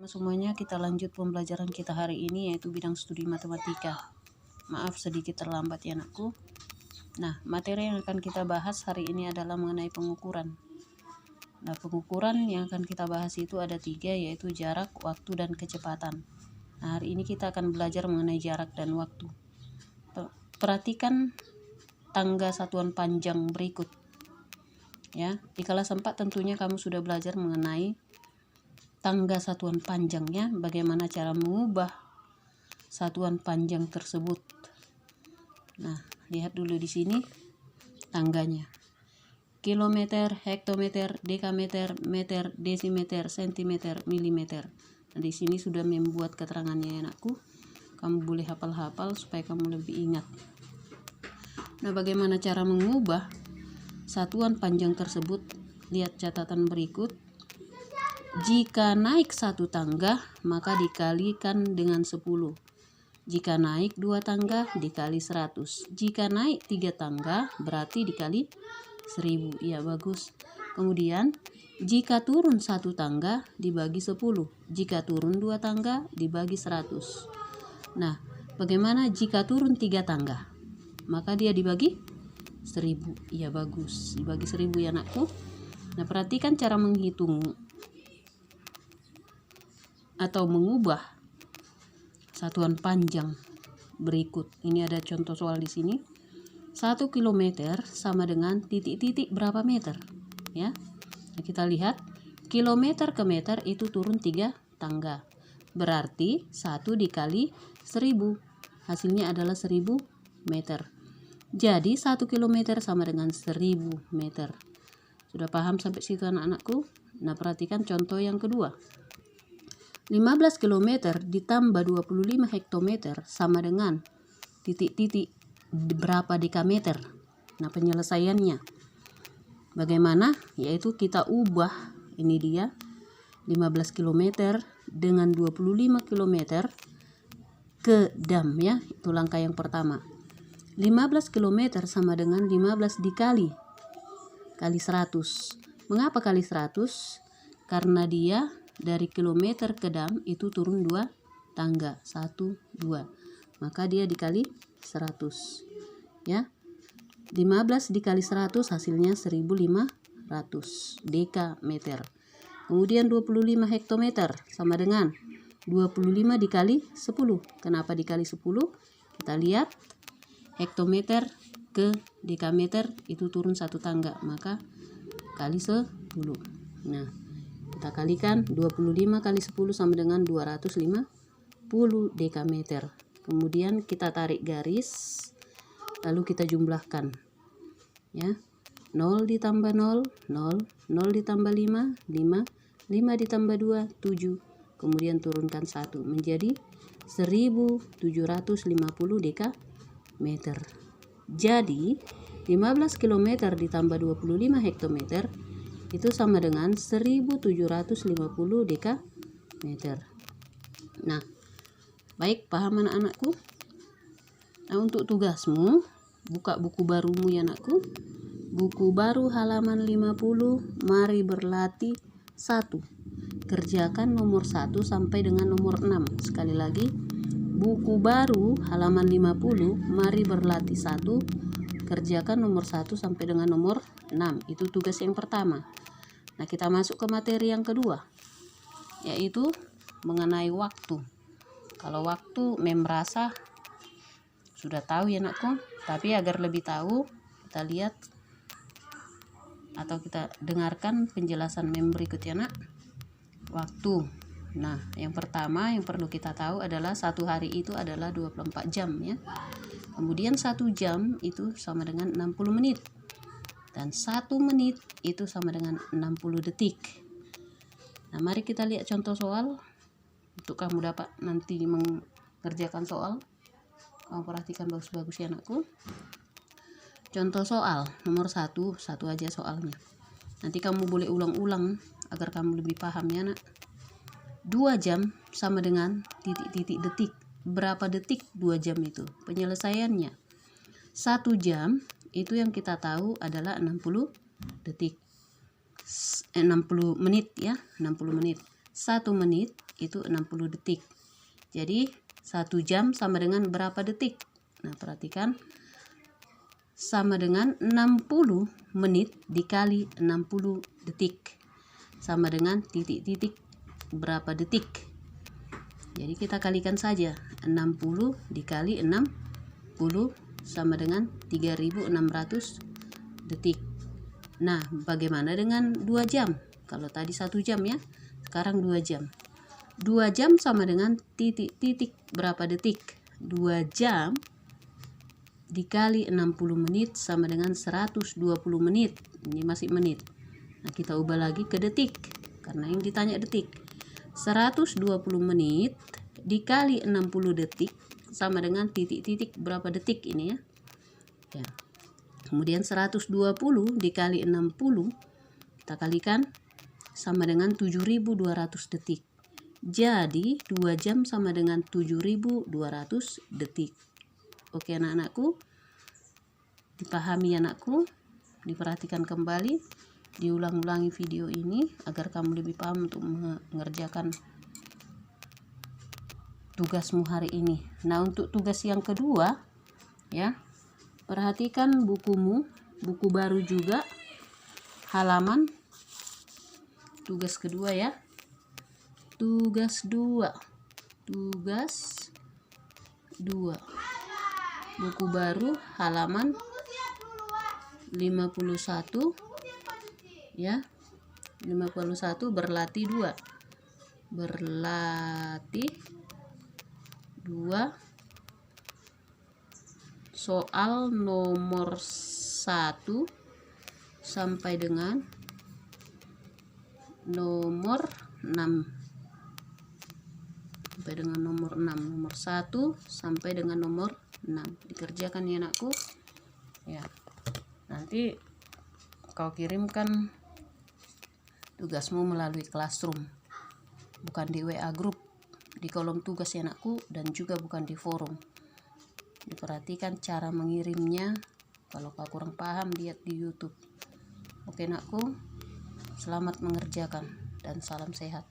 Semuanya, kita lanjut pembelajaran kita hari ini, yaitu bidang studi matematika. Maaf sedikit terlambat ya anakku. Nah, materi yang akan kita bahas hari ini adalah mengenai pengukuran. Nah, pengukuran yang akan kita bahas itu ada 3, yaitu jarak, waktu, dan kecepatan. Nah, hari ini kita akan belajar mengenai jarak dan waktu. Perhatikan tangga satuan panjang berikut. Ya, di kelas 4 tentunya kamu sudah belajar mengenai tangga satuan panjangnya, bagaimana cara mengubah satuan panjang tersebut. Nah, lihat dulu di sini tangganya. Kilometer, hektometer, dekameter, meter, desimeter, sentimeter, milimeter. Nah, di sini sudah membuat keterangannya ya anakku. Kamu boleh hafal-hafal supaya kamu lebih ingat. Nah, bagaimana cara mengubah satuan panjang tersebut? Lihat catatan berikut. Jika naik 1 tangga, maka dikalikan dengan 10. Jika naik 2 tangga, dikali 100. Jika naik 3 tangga, berarti dikali 1000. Ya, bagus. Kemudian, jika turun 1 tangga, dibagi 10. Jika turun 2 tangga, dibagi 100. Nah, bagaimana jika turun 3 tangga? Maka dia dibagi 1000. Ya, bagus. Dibagi 1000 ya anakku. Nah, perhatikan cara menghitung atau mengubah satuan panjang berikut. Ini ada contoh soal di sini. 1 kilometer sama dengan titik-titik berapa meter? Ya. Nah, kita lihat kilometer ke meter itu turun 3 tangga. Berarti 1 dikali 1000. Hasilnya adalah 1000 meter. Jadi 1 kilometer sama dengan 1000 meter. Sudah paham sampai situ anak-anakku? Nah, perhatikan contoh yang kedua. 15 km ditambah 25 hektometer sama dengan titik-titik berapa dekameter. Nah, penyelesaiannya bagaimana? Yaitu kita ubah, ini dia 15 km dengan 25 km ke dam ya. Itu langkah yang pertama. 15 km sama dengan 15 dikali 100. Mengapa kali 100? Karena dia dari kilometer ke dam itu turun 2 tangga, 1, 2. Maka dia dikali 100. Ya. 15 dikali 100 hasilnya 1500 dekameter. Kemudian 25 hektometer sama dengan 25 dikali 10. Kenapa dikali 10? Kita lihat hektometer ke dekameter itu turun 1 tangga, maka kali 10. Nah, kita kalikan 25 kali 10 sama dengan 250 dekameter. Kemudian kita tarik garis, lalu kita jumlahkan. Ya. 0 ditambah 0, 0, 0 ditambah 5, 5, 5 ditambah 2, 7. Kemudian turunkan 1 menjadi 1750 dekameter. Jadi 15 km ditambah 25 hektometer itu sama dengan 1750 dekameter. Nah, baik, paham anak-anakku? Nah, untuk tugasmu, buka buku barumu ya anakku. Buku baru halaman 50, mari berlatih 1. Kerjakan nomor 1 sampai dengan nomor 6. Sekali lagi, buku baru halaman 50, mari berlatih 1. Kerjakan nomor 1 sampai dengan nomor 6. Itu tugas yang pertama. Nah, kita masuk ke materi yang kedua, yaitu mengenai waktu. Kalau waktu merasa sudah tahu ya anakku, tapi agar lebih tahu, kita lihat atau kita dengarkan penjelasan berikut ya nak. Waktu. Nah, yang pertama yang perlu kita tahu adalah 1 hari itu adalah 24 jam ya. Kemudian 1 jam itu sama dengan 60 menit. Dan 1 menit itu sama dengan 60 detik. Nah, mari kita lihat contoh soal untuk kamu dapat nanti mengerjakan soal. Kamu perhatikan bagus-bagus ya anakku. Contoh soal nomor 1, satu aja soalnya. Nanti kamu boleh ulang-ulang agar kamu lebih paham ya nak. 2 jam sama dengan titik-titik detik. Berapa detik 2 jam itu? Penyelesaiannya 1 jam itu yang kita tahu adalah 60 detik. 60 menit ya, 60 menit. 1 menit itu 60 detik. Jadi 1 jam sama dengan berapa detik? Nah, perhatikan, sama dengan 60 menit dikali 60 detik. Sama dengan titik-titik berapa detik. Jadi kita kalikan saja, 60 dikali 60 sama dengan 3600 detik. Nah, bagaimana dengan 2 jam? Kalau tadi 1 jam ya, sekarang 2 jam. 2 jam sama dengan titik-titik berapa detik? 2 jam dikali 60 menit sama dengan 120 menit. Ini masih menit. Nah, kita ubah lagi ke detik, karena yang ditanya detik. 120 menit dikali 60 detik sama dengan titik-titik berapa detik ini ya. Ya. Kemudian 120 dikali 60 kita kalikan sama dengan 7200 detik. Jadi 2 jam sama dengan 7200 detik. Oke anak-anakku, dipahami anakku, diperhatikan kembali, diulang-ulangi video ini agar kamu lebih paham untuk mengerjakan tugasmu hari ini. Nah, untuk tugas yang kedua ya, perhatikan bukumu, buku baru juga, halaman tugas kedua ya. Tugas 2. Buku baru halaman 51 ya. 51 berlatih 2. Berlatih 2 soal nomor 1 sampai dengan nomor 6. Sampai dengan nomor 6. Nomor 1 sampai dengan nomor 6. Dikerjakan ya anakku. Ya. Nanti kau kirimkan tugasmu melalui Classroom. Bukan di WA group, di kolom tugas ya anakku, dan juga bukan di forum. Diperhatikan cara mengirimnya. Kalau kau kurang paham, lihat di YouTube. Oke anakku, selamat mengerjakan dan salam sehat.